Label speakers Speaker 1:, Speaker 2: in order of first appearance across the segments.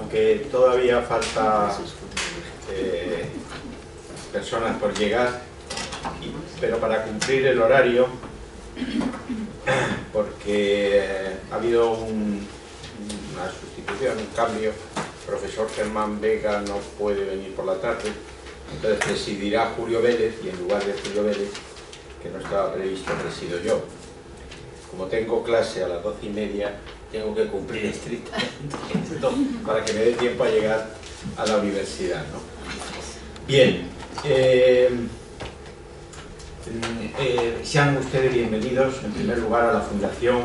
Speaker 1: aunque todavía falta personas por llegar, pero para cumplir el horario, porque ha habido una sustitución, un cambio. El profesor Germán Vega no puede venir por la tarde, entonces presidirá Julio Vélez, y en lugar de Julio Vélez, que no estaba previsto, presido yo. Como tengo clase a las 12:30, tengo que cumplir estrictamente esto para que me dé tiempo a llegar a la universidad, ¿no? Bien, sean ustedes bienvenidos en primer lugar a la Fundación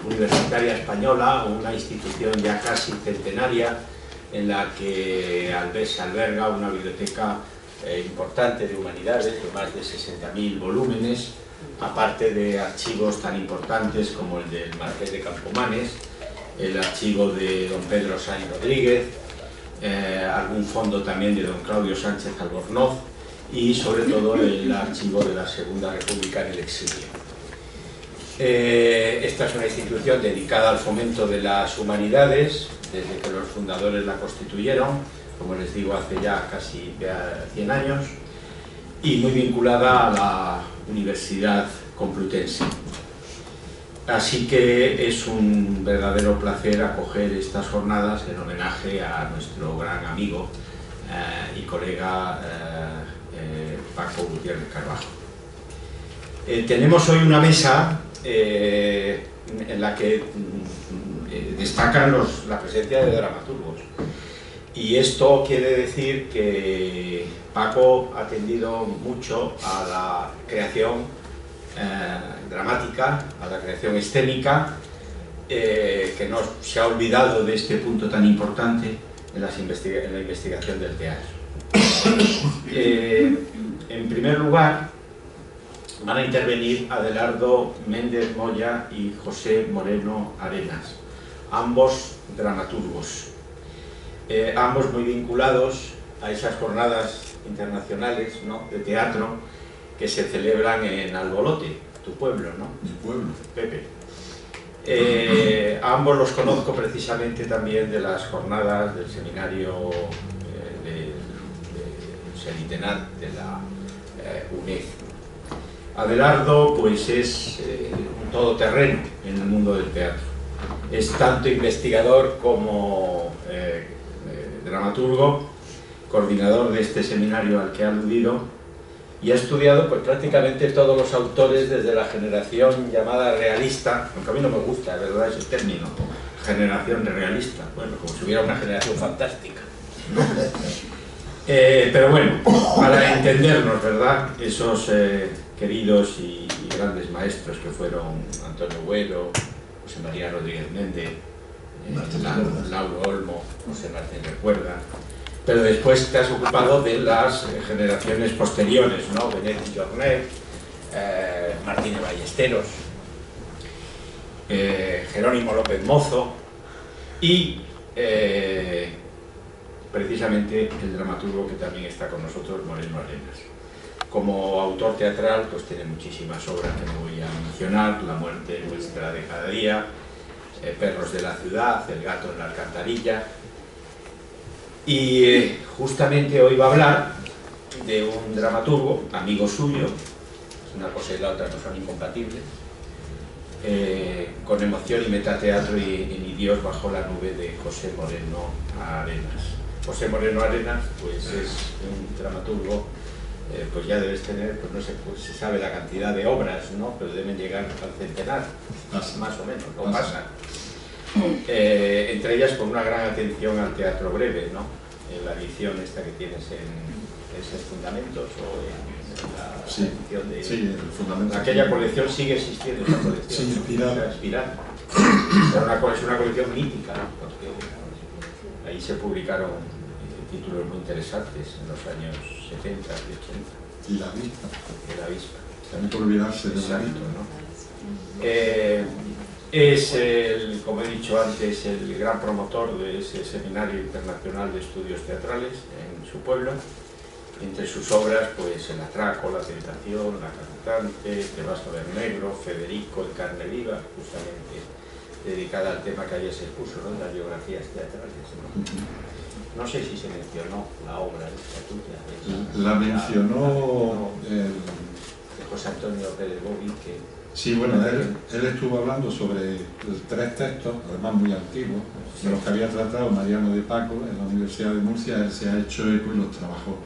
Speaker 1: Universitaria Española, una institución ya casi centenaria en la que se alberga una biblioteca importante de humanidades, de más de 60.000 volúmenes, aparte de archivos tan importantes como el del Marqués de Campomanes, el archivo de don Pedro Sáenz Rodríguez, algún fondo también de don Claudio Sánchez Albornoz y sobre todo el archivo de la Segunda República en el exilio. Esta es una institución dedicada al fomento de las humanidades desde que los fundadores la constituyeron, como les digo, hace ya casi 100 años, y muy vinculada a la Universidad Complutense. Así que es un verdadero placer acoger estas jornadas en homenaje a nuestro gran amigo y colega Paco Gutiérrez Carbajo. Tenemos hoy una mesa en la que destacan la presencia de dramaturgos. Y esto quiere decir que Paco ha atendido mucho a la creación dramática, a la creación escénica, que no se ha olvidado de este punto tan importante en la investigación del teatro. En primer lugar, van a intervenir Adelardo Méndez Moya y José Moreno Arenas, ambos dramaturgos. Ambos muy vinculados a esas jornadas internacionales, ¿no?, de teatro que se celebran en Albolote, tu pueblo, ¿no?
Speaker 2: Mi pueblo.
Speaker 1: Pepe. A ambos los conozco precisamente también de las jornadas del seminario de Selitenat de la UNED. Adelardo pues es un todoterreno en el mundo del teatro. Es tanto investigador como dramaturgo, coordinador de este seminario al que ha aludido, y ha estudiado pues prácticamente todos los autores desde la generación llamada realista, aunque a mí no me gusta, ¿verdad?, ese término, generación realista, bueno, como si hubiera una generación fantástica. Pero bueno, para entendernos, ¿verdad?, esos queridos y grandes maestros que fueron Antonio Güero, José María Rodríguez Méndez, Lauro Olmo, José Martín Recuerda, pero después te has ocupado de las generaciones posteriores, ¿no? Benet y Jornet, Martínez Ballesteros, Jerónimo López Mozo y precisamente el dramaturgo que también está con nosotros, Moreno Arenas. Como autor teatral pues tiene muchísimas obras que no voy a mencionar: La muerte nuestra de cada día, Perros de la ciudad, El gato en la alcantarilla. Y justamente hoy va a hablar de un dramaturgo, amigo suyo, una cosa y la otra no son incompatibles, con Emoción y metateatro y Ni Dios bajo la nube, de José Moreno Arenas. José Moreno Arenas pues es un dramaturgo, pues ya debes tener, pues no sé, pues se sabe la cantidad de obras, ¿no?, pero deben llegar al centenar, más o menos, o pasan. Entre ellas con una gran atención al teatro breve, ¿no?, en la edición esta que tienes en esos fundamentos, o en la edición de...
Speaker 2: Sí, el fundamento.
Speaker 1: Aquella colección sigue existiendo, esa colección.
Speaker 2: Sí, Espiral.
Speaker 1: Espiral. Es una colección mítica, ¿no?, porque ahí se publicaron títulos muy interesantes en los años 70 y 80.
Speaker 2: Y La Avispa.
Speaker 1: Y La Avispa.
Speaker 2: También por olvidarse de La
Speaker 1: Exacto,
Speaker 2: Avispa,
Speaker 1: ¿no? Es, como he dicho antes, el gran promotor de ese seminario internacional de estudios teatrales en su pueblo. Entre sus obras, pues El atraco, La tentación, La cantante, Te vas a ver negro, Federico, El carne viva, justamente dedicada al tema que ayer se expuso, ¿no?, de las biografías teatrales, ¿no? No sé si se mencionó la obra esta tuya.
Speaker 2: La mencionó
Speaker 1: de José Antonio Pérez Bobby, que...
Speaker 2: Sí, bueno, él estuvo hablando sobre 3 textos, además muy antiguos, de los que había tratado Mariano de Paco en la Universidad de Murcia. Él se ha hecho eco y los trabajó.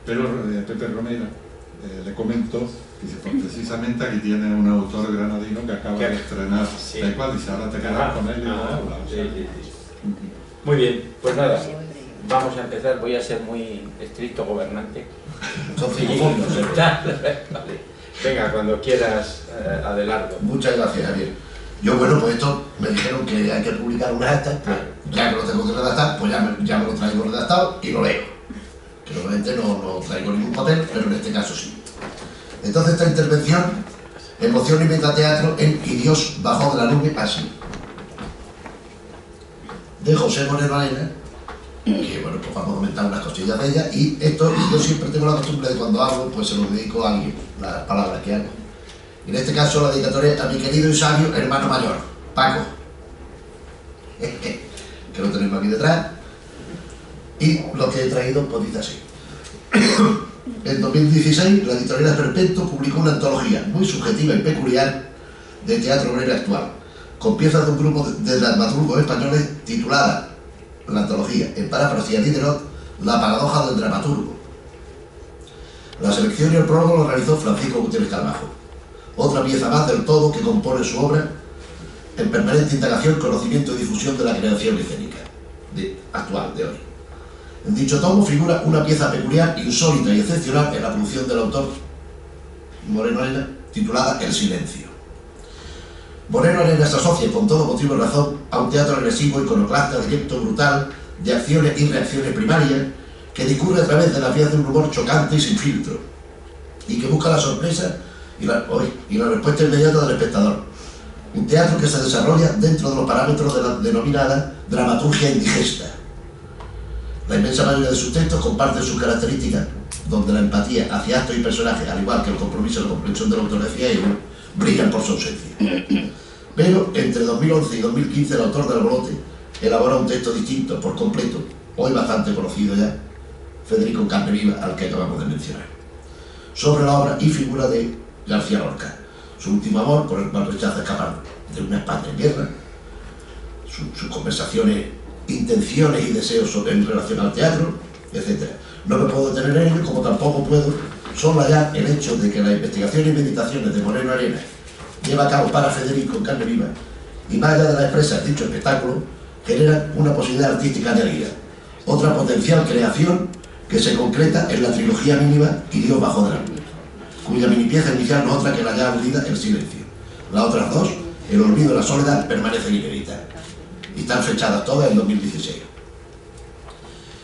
Speaker 2: Pero Pepe Romera le comentó, dice, pues precisamente aquí tiene un autor granadino que acaba de estrenar,
Speaker 1: sí.
Speaker 2: tal cual, dice, ahora te quedas con él y no hablas.
Speaker 1: Sí, sí, sí. Muy bien, pues nada, vamos a empezar. Voy a ser muy estricto gobernante. Vale. Venga, cuando quieras, Adelardo.
Speaker 3: Muchas gracias, Javier. Yo, bueno, pues esto me dijeron que hay que publicar unas actas, pues ya que lo tengo que redactar, pues ya me lo traigo redactado y lo leo. Que normalmente no traigo ningún papel, pero en este caso sí. Entonces, esta intervención, emoción y metateatro en Y Dios bajó de la nube así. De José Moreno Arena, que bueno, pues vamos a comentar unas cosillas de ella, y esto yo siempre tengo la costumbre de cuando hablo, pues se lo dedico a alguien, las palabras que hago. Y en este caso la dedicatoria a mi querido y sabio hermano mayor, Paco, que lo tenemos aquí detrás, y lo que he traído pues dice así. En 2016 la editorial Esperpento publicó una antología muy subjetiva y peculiar de teatro obrero actual, con piezas de un grupo de dramaturgos españoles titulada la antología, en parafrasia de Diderot, La paradoja del dramaturgo. La selección y el prólogo lo realizó Francisco Gutiérrez Carbajo, otra pieza más del todo que compone su obra en permanente indagación, conocimiento y difusión de la creación escénica actual de hoy. En dicho tomo figura una pieza peculiar, insólita y excepcional en la producción del autor Moreno Arena, titulada El silencio. Moreno Arena se asocia, con todo motivo y razón, a un teatro agresivo, iconoclasta, directo, brutal, de acciones y reacciones primarias, que discurre a través de las vías de un humor chocante y sin filtro, y que busca la sorpresa y la respuesta inmediata del espectador. Un teatro que se desarrolla dentro de los parámetros de la denominada dramaturgia indigesta. La inmensa mayoría de sus textos comparten sus características, donde la empatía hacia actos y personajes, al igual que el compromiso y la comprensión del autor hacia ellos, brillan por su ausencia. Pero entre 2011 y 2015 el autor del Alborote elabora un texto distinto por completo, hoy bastante conocido ya, Federico Capdevila, al que acabamos de mencionar, sobre la obra y figura de García Lorca, su último amor por el cual rechaza escapar de una España en guerra, sus conversaciones, intenciones y deseos en relación al teatro, etc. No me puedo detener en ello, como tampoco puedo soslayar el hecho de que la investigación y meditaciones de Moreno Arena lleva a cabo para Federico en carne viva, y más allá de la expresa de dicho espectáculo, generan una posibilidad artística añadida, otra potencial creación que se concreta en la trilogía mínima Y Dios bajó de la nube, cuya mini pieza inicial no es otra que la ya aludida El silencio. Las otras dos, El olvido y la soledad, permanecen inéditas y están fechadas todas en 2016.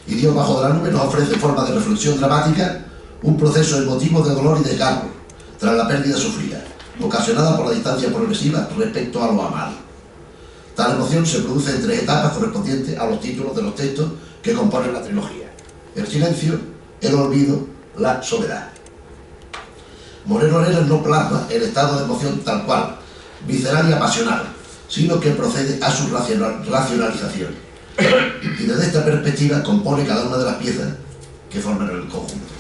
Speaker 3: Y Dios bajó de la nube nos ofrece en forma de reflexión dramática un proceso emotivo de dolor y desgarro tras la pérdida sufrida, ocasionada por la distancia progresiva respecto a lo amado. Tal emoción se produce en 3 etapas correspondientes a los títulos de los textos que componen la trilogía: el silencio, el olvido, la soledad. Moreno Arena no plasma el estado de emoción tal cual, visceral y apasional, sino que procede a su racionalización. Y desde esta perspectiva compone cada una de las piezas que forman el conjunto.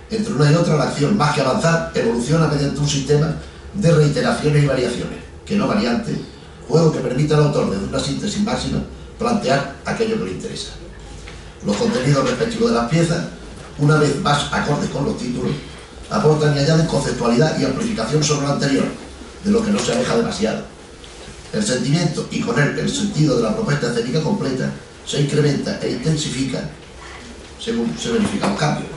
Speaker 3: Entre una y otra, la acción, más que avanzar, evoluciona mediante un sistema de reiteraciones y variaciones, que no variante, juego que permite al autor, desde una síntesis máxima, plantear aquello que le interesa. Los contenidos respectivos de las piezas, una vez más acordes con los títulos, aportan y añaden conceptualidad y amplificación sobre lo anterior, de lo que no se aleja demasiado. El sentimiento, y con él el sentido de la propuesta escénica completa, se incrementa e intensifica según se verifican los cambios.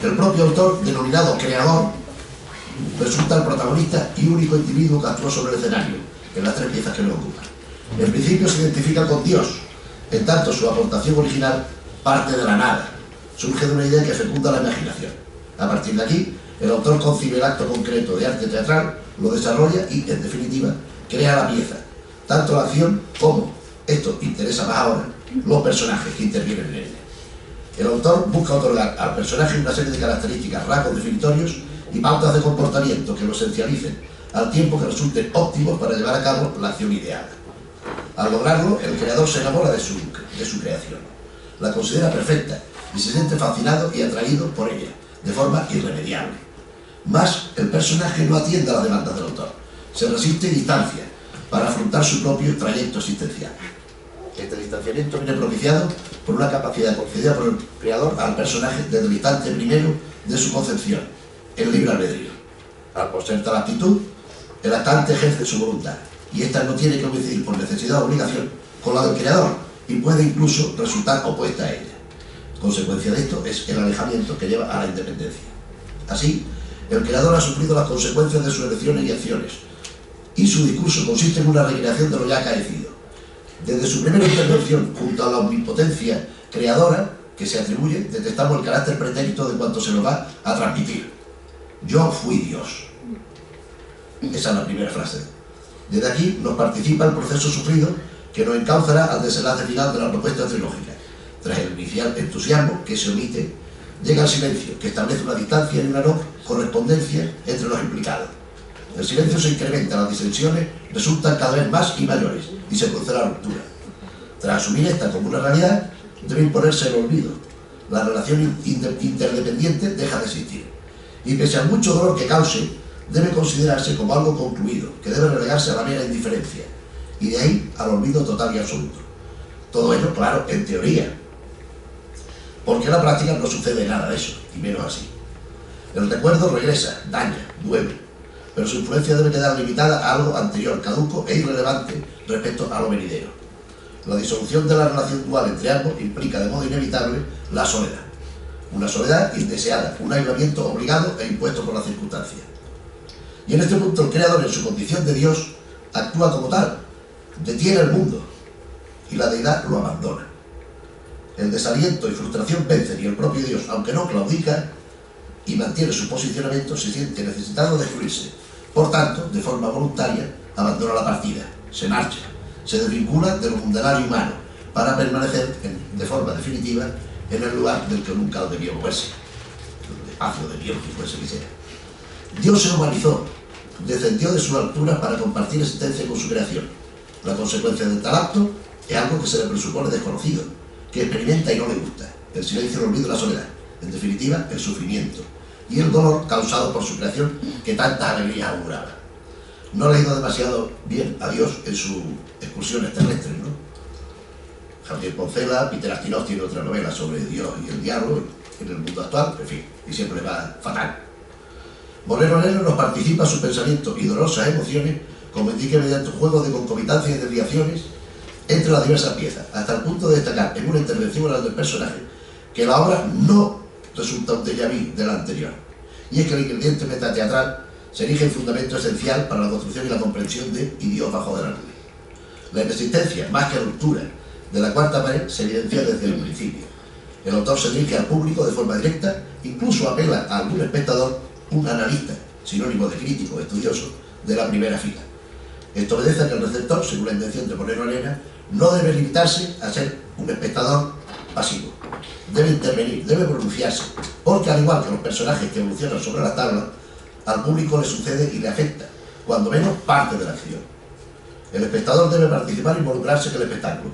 Speaker 3: El propio autor, denominado creador, resulta el protagonista y único individuo que actúa sobre el escenario, en las 3 piezas que le ocupan. En principio se identifica con Dios, en tanto su aportación original parte de la nada, surge de una idea que fecunda la imaginación. A partir de aquí, el autor concibe el acto concreto de arte teatral, lo desarrolla y, en definitiva, crea la pieza, tanto la acción como, esto interesa más ahora, los personajes que intervienen en ella. El autor busca otorgar al personaje una serie de características, rasgos definitorios y pautas de comportamiento que lo esencialicen, al tiempo que resulten óptimos para llevar a cabo la acción ideada. Al lograrlo, el creador se enamora de su creación, la considera perfecta y se siente fascinado y atraído por ella, de forma irremediable. Mas, el personaje no atiende a las demandas del autor, se resiste y distancia para afrontar su propio trayecto existencial. Este distanciamiento viene propiciado por una capacidad concedida por el creador al personaje desde el instante primero de su concepción, el libre albedrío. Al poseer tal actitud, el actante ejerce su voluntad, y ésta no tiene que coincidir por necesidad o obligación con la del creador, y puede incluso resultar opuesta a ella. Consecuencia de esto es el alejamiento que lleva a la independencia. Así, el creador ha sufrido las consecuencias de sus elecciones y acciones, y su discurso consiste en una recreación de lo ya acaecido. Desde su primera intervención junto a la omnipotencia creadora que se atribuye, detectamos el carácter pretérito de cuanto se nos va a transmitir. Yo fui Dios. Esa es la primera frase. Desde aquí nos participa el proceso sufrido que nos encauzará al desenlace final de la propuesta trilógica. Tras el inicial entusiasmo que se omite, llega el silencio, que establece una distancia y una no correspondencia entre los implicados. El silencio se incrementa, las disensiones resultan cada vez más y mayores, y se produce la ruptura. Tras asumir esta como una realidad, debe imponerse el olvido. La relación interdependiente deja de existir. Y pese al mucho dolor que cause, debe considerarse como algo concluido, que debe relegarse a la mera indiferencia, y de ahí al olvido total y absoluto. Todo ello, claro, en teoría, porque en la práctica no sucede nada de eso, y menos así. El recuerdo regresa, daña, duele, pero su influencia debe quedar limitada a algo anterior, caduco e irrelevante respecto a lo venidero. La disolución de la relación dual entre ambos implica de modo inevitable la soledad. Una soledad indeseada, un aislamiento obligado e impuesto por las circunstancias. Y en este punto el creador, en su condición de Dios, actúa como tal, detiene el mundo, y la deidad lo abandona. El desaliento y frustración vencen, y el propio Dios, aunque no claudica y mantiene su posicionamiento, se siente necesitado de excluirse. Por tanto, de forma voluntaria, abandona la partida, se marcha, se desvincula de lo mundanario humano, para permanecer de forma definitiva en el lugar del que nunca lo debió moverse, el espacio de Dios que fuese que sea. Dios se humanizó, descendió de su altura para compartir existencia con su creación. La consecuencia de tal acto es algo que se le presupone desconocido, que experimenta y no le gusta: el silencio, el olvido y la soledad, en definitiva, el sufrimiento y el dolor causado por su creación que tanta alegría auguraba. No le ha ido demasiado bien a Dios en sus excursiones terrestres, ¿no? Javier Poncela, Peter Astinov tiene otra novela sobre Dios y el diablo en el mundo actual, en fin, y siempre le va fatal. Moreno Nero nos participa sus pensamientos y dolorosas emociones, como indica mediante un juego de concomitancias y desviaciones entre las diversas piezas, hasta el punto de destacar en una intervención oral del personaje que la obra no resulta un déjà vu de la anterior, y es que el ingrediente metateatral se erige en fundamento esencial para la construcción y la comprensión de Y Dios bajo de la nube. La inexistencia, más que ruptura, de la cuarta pared se evidencia desde el principio. El autor se dirige al público de forma directa, incluso apela a algún espectador, un analista, sinónimo de crítico, estudioso, de la primera fila. Esto obedece a que el receptor, según la intención de Moreno Arena, no debe limitarse a ser un espectador pasivo. Debe intervenir, debe pronunciarse, porque al igual que los personajes que evolucionan sobre la tabla, al público le sucede y le afecta, cuando menos parte de la acción. El espectador debe participar e involucrarse en el espectáculo,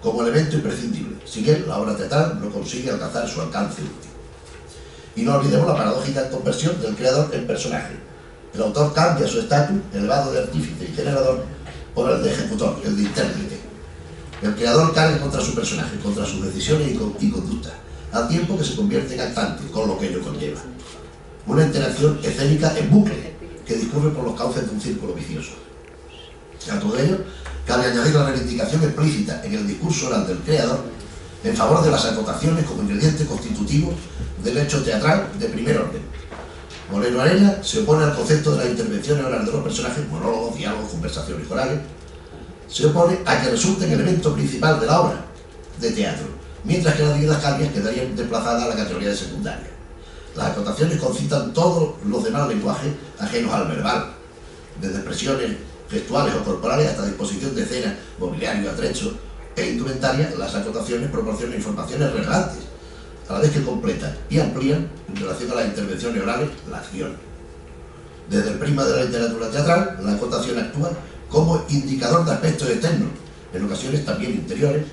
Speaker 3: como elemento imprescindible. Sin él, la obra teatral no consigue alcanzar su alcance último. Y no olvidemos la paradójica conversión del creador en personaje. El autor cambia su estatus, elevado de artífice y generador, por el de ejecutor, el de intérprete. El creador carga contra su personaje, contra sus decisiones y conductas, al tiempo que se convierte en actante, con lo que ello conlleva. Una interacción escénica en bucle, que discurre por los cauces de un círculo vicioso. A todo ello, cabe añadir la reivindicación explícita en el discurso oral del creador en favor de las acotaciones como ingrediente constitutivo del hecho teatral de primer orden. Moreno Arena se opone al concepto de las intervenciones orales de los personajes, monólogos, diálogos, conversaciones orales. Se opone a que resulten elemento principal de la obra de teatro, mientras que las didascalias quedarían desplazadas a la categoría de secundaria. Las acotaciones concitan todos los demás lenguajes ajenos al verbal, desde expresiones gestuales o corporales hasta disposición de escenas, mobiliario, atrechos e indumentaria. Las acotaciones proporcionan informaciones relevantes, a la vez que completan y amplían, en relación a las intervenciones orales, la acción. Desde el prisma de la literatura teatral, la acotación actúa como indicador de aspectos externos, en ocasiones también interiores,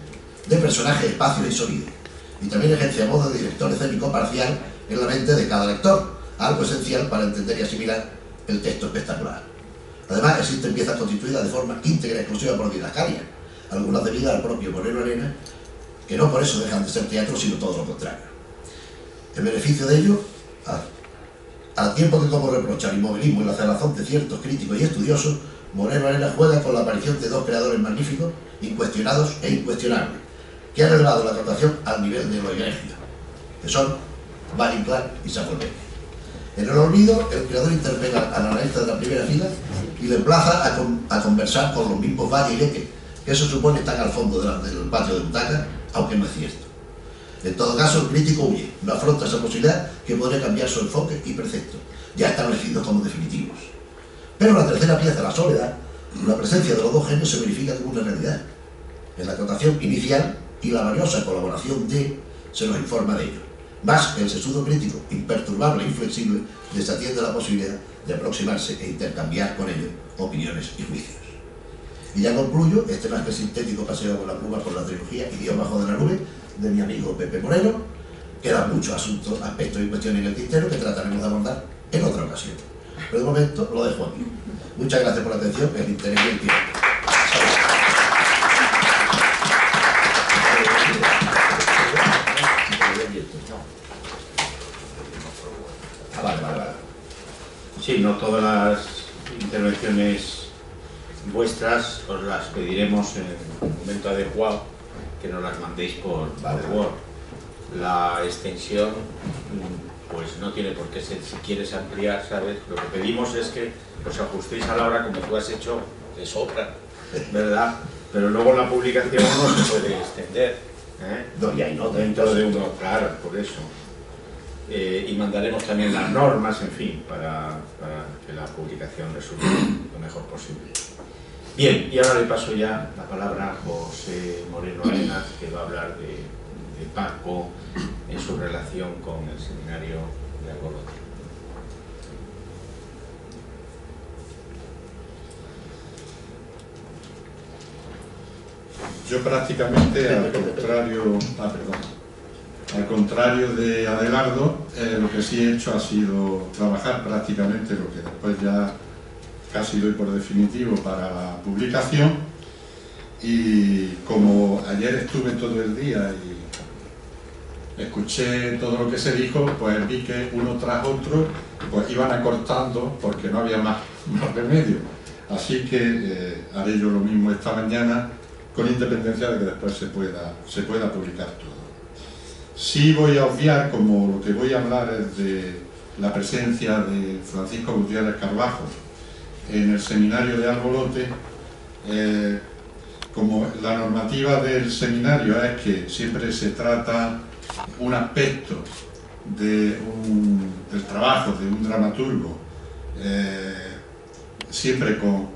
Speaker 3: de personajes, espacios y sonidos. Y también ejerce a modo de director escénico parcial en la mente de cada lector, algo esencial para entender y asimilar el texto espectacular. Además, existen piezas constituidas de forma íntegra y exclusiva por didascalia, algunas debidas al propio Moreno Arenas, que no por eso dejan de ser teatro, sino todo lo contrario. En beneficio de ello, al tiempo que como reprocha el inmovilismo y la cerrazón de ciertos críticos y estudiosos, Moreno Arenas juega con la aparición de dos creadores magníficos, incuestionados e incuestionables, que han elevado la tratación al nivel de lo egregio, que son Valle Inclán y Samuel Beckett. En el olvido, el creador interpela al analista de la primera fila y le emplaza a conversar con los mismos Valle y Beckett, que se supone están al fondo del patio de butaca, aunque no es cierto. En todo caso, el crítico huye, no afronta esa posibilidad que podría cambiar su enfoque y preceptos, ya establecidos como definitivos. Pero en la tercera pieza, La Soledad, la presencia de los dos genios se verifica como una realidad. En la acotación inicial y la valiosa colaboración se nos informa de ello. Más el sesudo crítico, imperturbable e inflexible, desatiende la posibilidad de aproximarse e intercambiar con ellos opiniones y juicios. Y ya concluyo este más que sintético paseo con la pluma por la trilogía Idioma bajo de la nube, de mi amigo Pepe Moreno. Quedan muchos asuntos, aspectos y cuestiones en el tintero que trataremos de abordar en otra ocasión. Pero de momento lo dejo aquí. Muchas gracias por la atención, el interés y el tiempo. Vale.
Speaker 1: Sí, no todas las intervenciones vuestras os las pediremos en el momento adecuado, que nos las mandéis por Word. La extensión pues no tiene por qué ser, si quieres ampliar, ¿sabes? Lo que pedimos es que os ajustéis a la hora, como tú has hecho, de sobra, ¿verdad? Pero luego la publicación no se puede extender, ¿eh?
Speaker 3: No, y hay notas.
Speaker 1: Dentro de uno, claro, por eso. Y mandaremos también las normas, en fin, para que la publicación resulte lo mejor posible. Bien, y ahora le paso ya la palabra a José Moreno Arenas, que va a hablar de Paco en su relación con el seminario de Albolote.
Speaker 2: Yo prácticamente, al contrario de Adelardo, lo que sí he hecho ha sido trabajar prácticamente lo que después ya casi doy por definitivo para la publicación, y como ayer estuve todo el día y escuché todo lo que se dijo, pues vi que uno tras otro pues iban acortando porque no había más remedio. Así que haré yo lo mismo esta mañana, con independencia de que después se pueda publicar todo. Sí voy a obviar, como lo que voy a hablar es de la presencia de Francisco Gutiérrez Carbajo en el seminario de Albolote, como la normativa del seminario es que siempre se trata un aspecto del trabajo de un dramaturgo, siempre con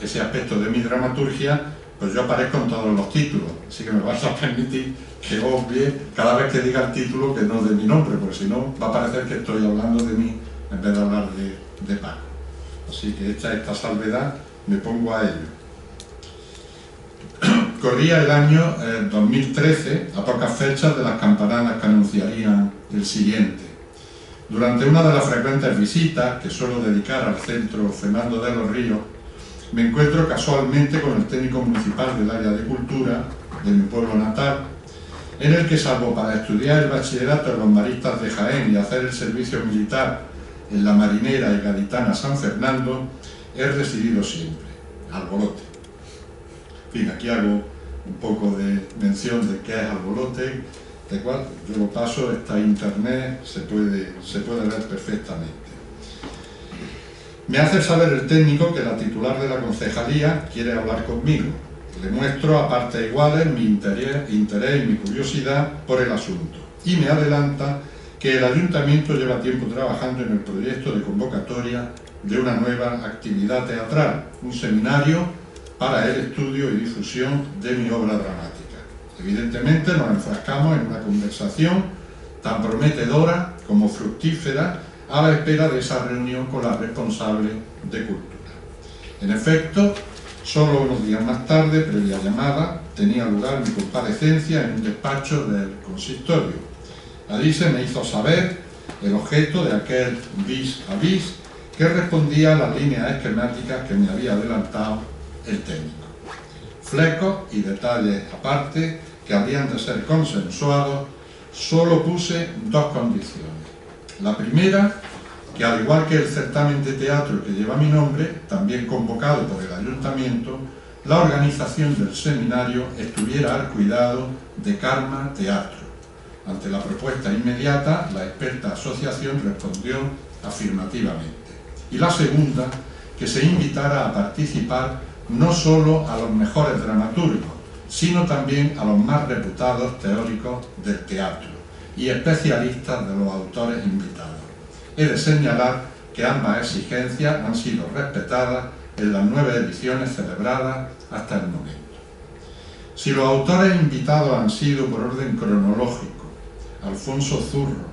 Speaker 2: ese aspecto de mi dramaturgia, pues yo aparezco en todos los títulos, así que me vas a permitir que obvie cada vez que diga el título que no de mi nombre, porque si no va a parecer que estoy hablando de mí en vez de hablar de Paco. Así que hecha esta salvedad, me pongo a ello. Corría el año 2013, a pocas fechas de las campanadas que anunciarían el siguiente. Durante una de las frecuentes visitas que suelo dedicar al centro Fernando de los Ríos, me encuentro casualmente con el técnico municipal del área de cultura de mi pueblo natal, en el que, salvo para estudiar el bachillerato en los maristas de Jaén y hacer el servicio militar en la marinera y gaditana San Fernando, he residido siempre, Albolote. En fin, aquí hago un poco de mención de qué es Albolote, de cual yo lo paso, está en internet, se puede ver perfectamente. Me hace saber el técnico que la titular de la concejalía quiere hablar conmigo. Le muestro a partes iguales mi interés y mi curiosidad por el asunto. Y me adelanta que el ayuntamiento lleva tiempo trabajando en el proyecto de convocatoria de una nueva actividad teatral, un seminario para el estudio y difusión de mi obra dramática. Evidentemente nos enfrascamos en una conversación tan prometedora como fructífera a la espera de esa reunión con la responsable de cultura. En efecto, Solo unos días más tarde, previa llamada, tenía lugar mi comparecencia en un despacho del consistorio. Allí se me hizo saber el objeto de aquel vis a vis que respondía a las líneas esquemáticas que me había adelantado el técnico. Flecos y detalles aparte que habrían de ser consensuados, solo puse dos condiciones. La primera, que al igual que el certamen de teatro que lleva mi nombre, también convocado por el ayuntamiento, la organización del seminario estuviera al cuidado de Karma Teatro. Ante la propuesta inmediata, la experta asociación respondió afirmativamente. Y la segunda, que se invitara a participar no solo a los mejores dramaturgos, sino también a los más reputados teóricos del teatro y especialistas de los autores invitados. He de señalar que ambas exigencias han sido respetadas en las 9 ediciones celebradas hasta el momento. Si los autores invitados han sido, por orden cronológico, Alfonso Zurro,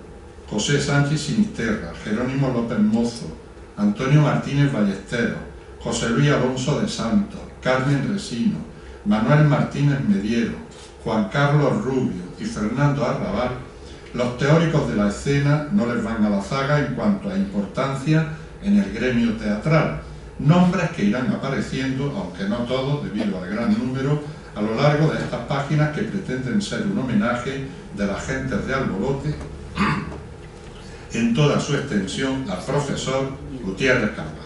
Speaker 2: José Sánchez Sinisterra, Jerónimo López Mozo, Antonio Martínez Ballesteros, José Luis Alonso de Santos, Carmen Resino, Manuel Martínez Mediero, Juan Carlos Rubio y Fernando Arrabal, los teóricos de la escena no les van a la zaga en cuanto a importancia en el gremio teatral, nombres que irán apareciendo, aunque no todos, debido al gran número, a lo largo de estas páginas que pretenden ser un homenaje de las gentes de Albolote en toda su extensión al profesor Gutiérrez Carbajo.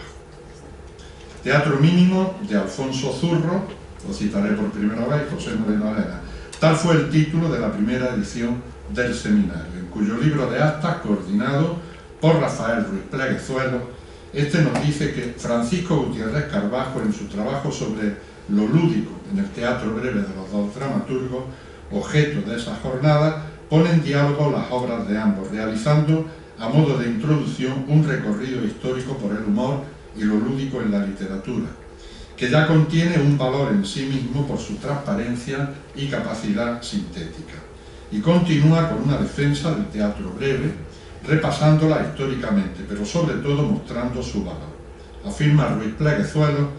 Speaker 2: Teatro mínimo de Alfonso Zurro, lo citaré por primera vez, José Moreno Arena. Tal fue el título de la primera edición del seminario, en cuyo libro de actas, coordinado por Rafael Ruiz Pleguezuelo, este nos dice que Francisco Gutiérrez Carbajo, en su trabajo sobre lo lúdico en el teatro breve de los dos dramaturgos, objeto de esa jornada, pone en diálogo las obras de ambos, realizando a modo de introducción un recorrido histórico por el humor y lo lúdico en la literatura, que ya contiene un valor en sí mismo por su transparencia y capacidad sintética. Y continúa con una defensa del teatro breve, repasándola históricamente, pero sobre todo mostrando su valor. Afirma Ruiz Pleguezuelo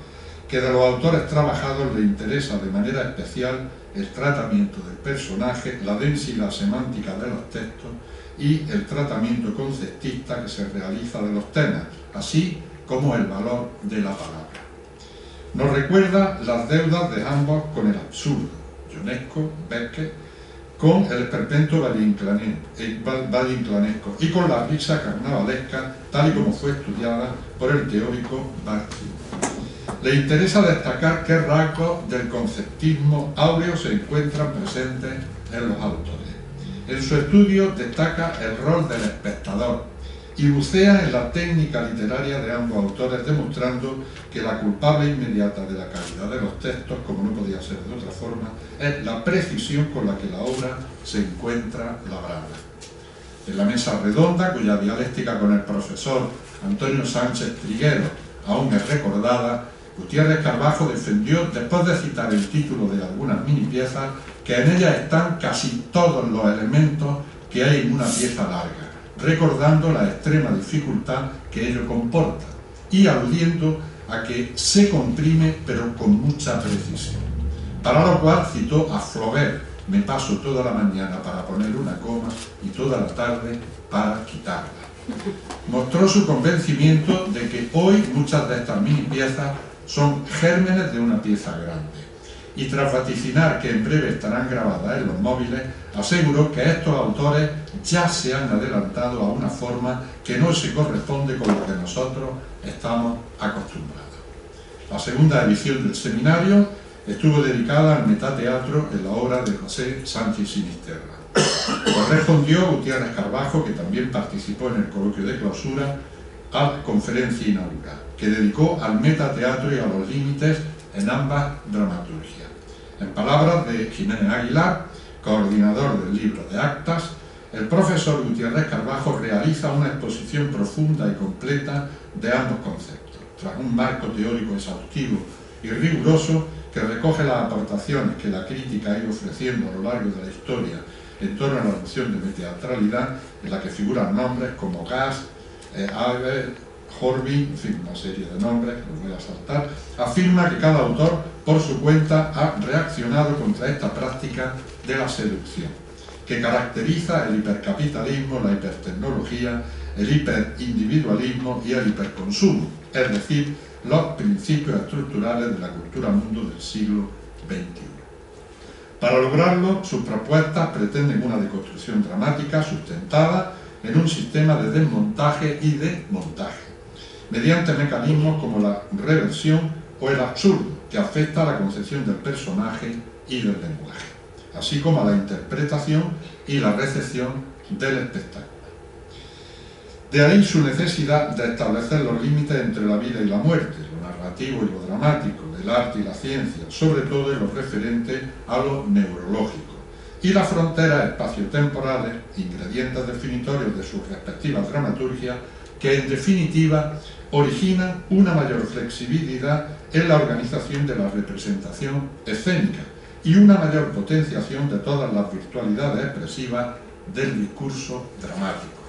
Speaker 2: que de los autores trabajados le interesa de manera especial el tratamiento del personaje, la densidad semántica de los textos y el tratamiento conceptista que se realiza de los temas, así como el valor de la palabra. Nos recuerda las deudas de ambos con el absurdo, Ionesco, Beckett, con el esperpento vallinclanesco y con la risa carnavalesca, tal y como fue estudiada por el teórico Barthes. Le interesa destacar qué rasgos del conceptismo áureo se encuentran presentes en los autores. En su estudio destaca el rol del espectador y bucea en la técnica literaria de ambos autores, demostrando que la culpable inmediata de la calidad de los textos, como no podía ser de otra forma, es la precisión con la que la obra se encuentra labrada. En la mesa redonda, cuya dialéctica con el profesor Antonio Sánchez Triguero aún es recordada, Gutiérrez Carbajo defendió, después de citar el título de algunas mini piezas, que en ellas están casi todos los elementos que hay en una pieza larga, recordando la extrema dificultad que ello comporta y aludiendo a que se comprime pero con mucha precisión. Para lo cual citó a Flaubert: me paso toda la mañana para poner una coma y toda la tarde para quitarla. Mostró su convencimiento de que hoy muchas de estas mini piezas son gérmenes de una pieza grande. Y tras vaticinar que en breve estarán grabadas en los móviles, aseguró que estos autores ya se han adelantado a una forma que no se corresponde con lo que nosotros estamos acostumbrados. La segunda edición del seminario estuvo dedicada al metateatro en la obra de José Sánchez Sinisterra. Correspondió Gutiérrez Carbajo, que también participó en el coloquio de clausura, a la conferencia inaugural, que dedicó al metateatro y a los límites en ambas dramaturgias. En palabras de Jiménez Aguilar, coordinador del libro de actas, el profesor Gutiérrez Carbajo realiza una exposición profunda y completa de ambos conceptos, tras un marco teórico exhaustivo y riguroso que recoge las aportaciones que la crítica ha ido ofreciendo a lo largo de la historia en torno a la noción de teatralidad, en la que figuran nombres como Gass, Albert, Horby, en fin, una serie de nombres que los voy a saltar, afirma que cada autor, por su cuenta, ha reaccionado contra esta práctica de la seducción, que caracteriza el hipercapitalismo, la hipertecnología, el hiperindividualismo y el hiperconsumo, es decir, los principios estructurales de la cultura mundo del siglo XXI. Para lograrlo, sus propuestas pretenden una deconstrucción dramática sustentada en un sistema de desmontaje y de montaje, mediante mecanismos como la reversión o el absurdo, que afecta a la concepción del personaje y del lenguaje, así como a la interpretación y la recepción del espectáculo. De ahí su necesidad de establecer los límites entre la vida y la muerte, lo narrativo y lo dramático, del arte y la ciencia, sobre todo en lo referente a lo neurológico, y las fronteras espaciotemporales, ingredientes definitorios de sus respectivas dramaturgias, que en definitiva originan una mayor flexibilidad en la organización de la representación escénica y una mayor potenciación de todas las virtualidades expresivas del discurso dramático.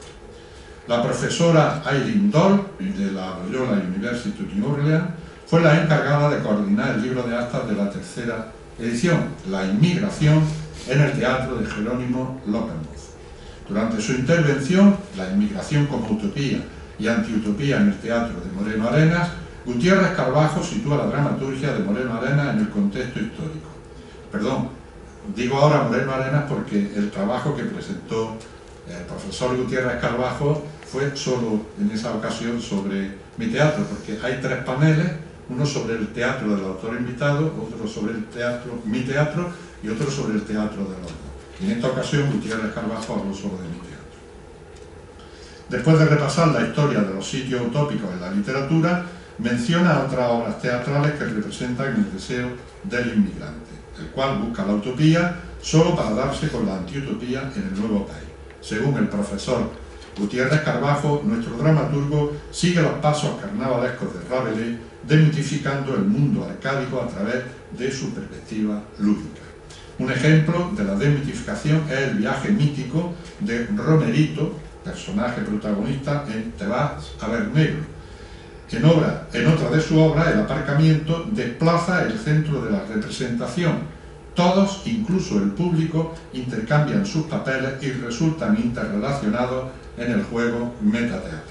Speaker 2: La profesora Eileen Doll, de la Loyola University de New Orleans, fue la encargada de coordinar el libro de actas de la tercera edición, La inmigración en el teatro de Jerónimo López. Durante su intervención, La inmigración como utopía y antiutopía en el teatro de Moreno Arenas, Gutiérrez Carbajo sitúa la dramaturgia de Moreno Arenas en el contexto histórico. Perdón, digo ahora Moreno Arenas porque el trabajo que presentó el profesor Gutiérrez Carbajo fue solo en esa ocasión sobre mi teatro, porque hay 3 paneles, uno sobre el teatro del autor invitado, otro sobre el teatro, mi teatro, y otro sobre el teatro del autor. Y en esta ocasión Gutiérrez Carbajo habló solo de mi teatro. Después de repasar la historia de los sitios utópicos en la literatura, menciona otras obras teatrales que representan el deseo del inmigrante, el cual busca la utopía solo para darse con la antiutopía en el nuevo país. Según el profesor Gutiérrez Carbajo, nuestro dramaturgo sigue los pasos carnavalescos de Rabelais, demitificando el mundo arcádico a través de su perspectiva lúdica. Un ejemplo de la demitificación es el viaje mítico de Romerito, personaje protagonista en Te vas a ver negro. En otra de sus obras, El aparcamiento, desplaza el centro de la representación. Todos, incluso el público, intercambian sus papeles y resultan interrelacionados en el juego metateatral.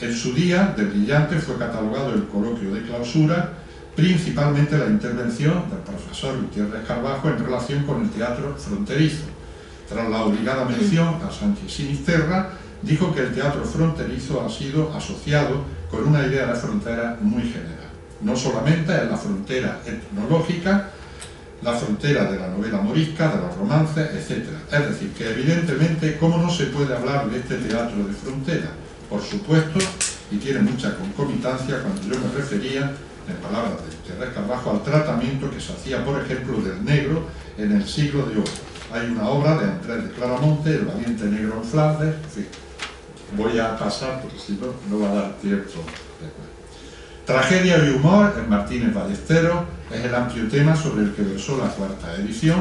Speaker 2: En su día, de brillante, fue catalogado el coloquio de clausura, principalmente la intervención del profesor Gutiérrez Carbajo en relación con el teatro fronterizo. Tras la obligada mención a Sánchez Sinisterra, dijo que el teatro fronterizo ha sido asociado con una idea de frontera muy general. No solamente es la frontera etnológica, la frontera de la novela morisca, de los romances, etc. Es decir, que evidentemente, ¿cómo no se puede hablar de este teatro de frontera? Por supuesto, y tiene mucha concomitancia cuando yo me refería, en palabras de Gutiérrez Carbajo, al tratamiento que se hacía, por ejemplo, del negro en el siglo de oro. Hay una obra de Andrés de Claramonte, El valiente negro en Flandes, en fin, voy a pasar porque si no, no va a dar tiempo. Tragedia y humor, en Martínez Ballesteros, es el amplio tema sobre el que versó la 4ª edición.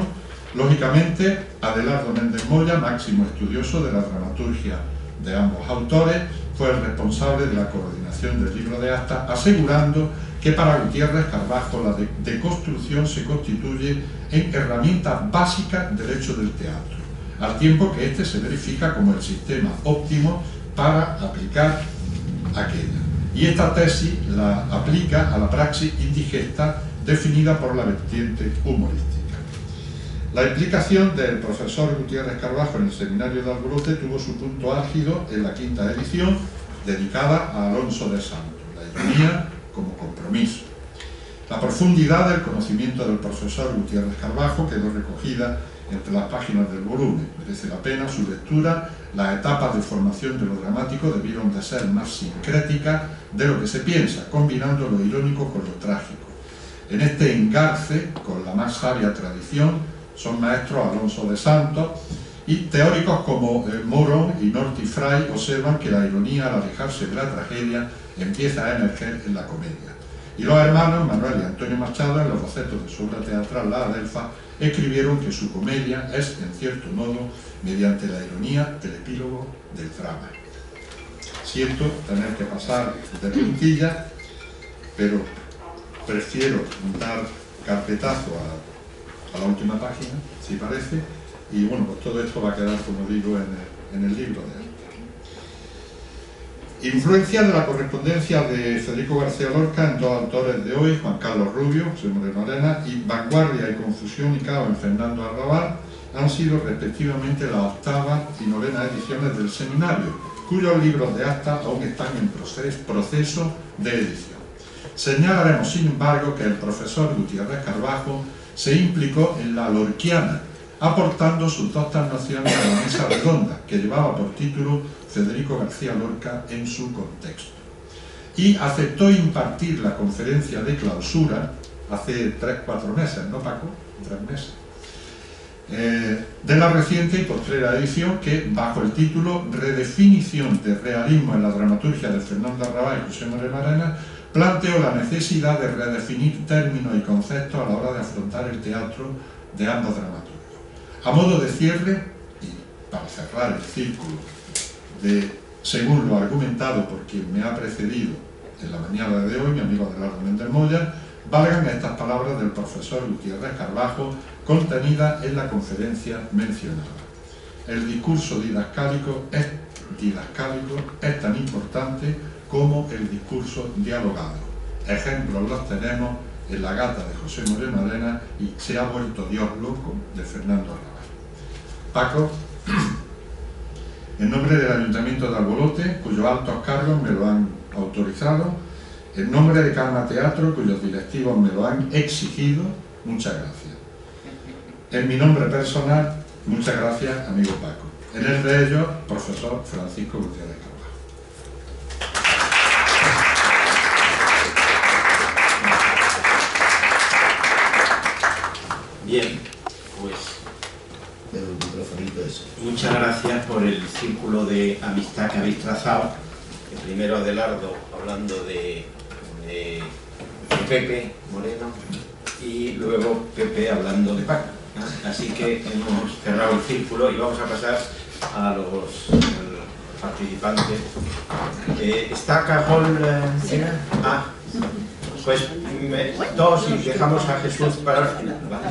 Speaker 2: Lógicamente, Adelardo Méndez Moya, máximo estudioso de la dramaturgia de ambos autores, fue el responsable de la coordinación del libro de actas, asegurando que para Gutiérrez Carbajo la deconstrucción se constituye en herramienta básica del hecho del teatro, al tiempo que éste se verifica como el sistema óptimo para aplicar aquella. Y esta tesis la aplica a la praxis indigesta definida por la vertiente humorística. La implicación del profesor Gutiérrez Carbajo en el seminario de Alborote tuvo su punto álgido en la 5ª edición, dedicada a Alonso de Santos, la ironía como compromiso. La profundidad del conocimiento del profesor Gutiérrez Carbajo quedó recogida entre las páginas del volumen. Merece la pena su lectura. Las etapas de formación de lo dramático debieron de ser más sincréticas de lo que se piensa, combinando lo irónico con lo trágico. En este engarce con la más sabia tradición son maestros Alonso de Santos, y teóricos como Moron y Norty Fry observan que la ironía, al alejarse de la tragedia, empieza a emerger en la comedia. Y los hermanos Manuel y Antonio Machado, en los bocetos de su obra teatral La Adelfa, escribieron que su comedia es, en cierto modo, mediante la ironía, el epílogo del drama. siento tener que pasar de puntillas, pero prefiero dar carpetazo a la última página, si parece, y bueno, pues todo esto va a quedar, como digo, en el libro de él. Influencia de la correspondencia de Federico García Lorca en dos autores de hoy, Juan Carlos Rubio, José Moreno Arenas, y Vanguardia y Confusión y Caos en Fernando Arrabal, han sido respectivamente las 8ª y 9ª ediciones del seminario, cuyos libros de acta aún están en proceso de edición. Señalaremos, sin embargo, que el profesor Gutiérrez Carbajo se implicó en la lorquiana, aportando sus doctas nociones a la mesa redonda, que llevaba por título Federico García Lorca en su contexto. Y aceptó impartir la conferencia de clausura hace 3-4 meses, ¿no, Paco? 3 meses. De la reciente y postrera edición que, bajo el título Redefinición de realismo en la dramaturgia de Fernando Arrabal y José Moreno Arenas, planteó la necesidad de redefinir términos y conceptos a la hora de afrontar el teatro de ambos dramaturgos. A modo de cierre, y para cerrar el círculo según lo argumentado por quien me ha precedido en la mañana de hoy, mi amigo Adelardo Méndez Moya, valgan estas palabras del profesor Gutiérrez Carbajo contenida en la conferencia mencionada. El discurso didascálico es tan importante como el discurso dialogado. Ejemplos los tenemos en La gata de José Moreno Arenas y Se ha vuelto Dios loco de Fernando Arrabal. Paco, en nombre del Ayuntamiento de Albolote, cuyos altos cargos me lo han autorizado, en nombre de Karma Teatro, cuyos directivos me lo han exigido, muchas gracias. En mi nombre personal, muchas gracias, amigo Paco. En el de ellos, profesor Francisco Gutiérrez Carbajo.
Speaker 1: Bien, pues muchas gracias por el círculo de amistad que habéis trazado. Primero Adelardo hablando de Pepe Moreno y luego Pepe hablando de Paco. Así que hemos cerrado el círculo y vamos a pasar a los participantes. ¿Está Cajol? Pues dos y dejamos a Jesús para el final. ¿Vale?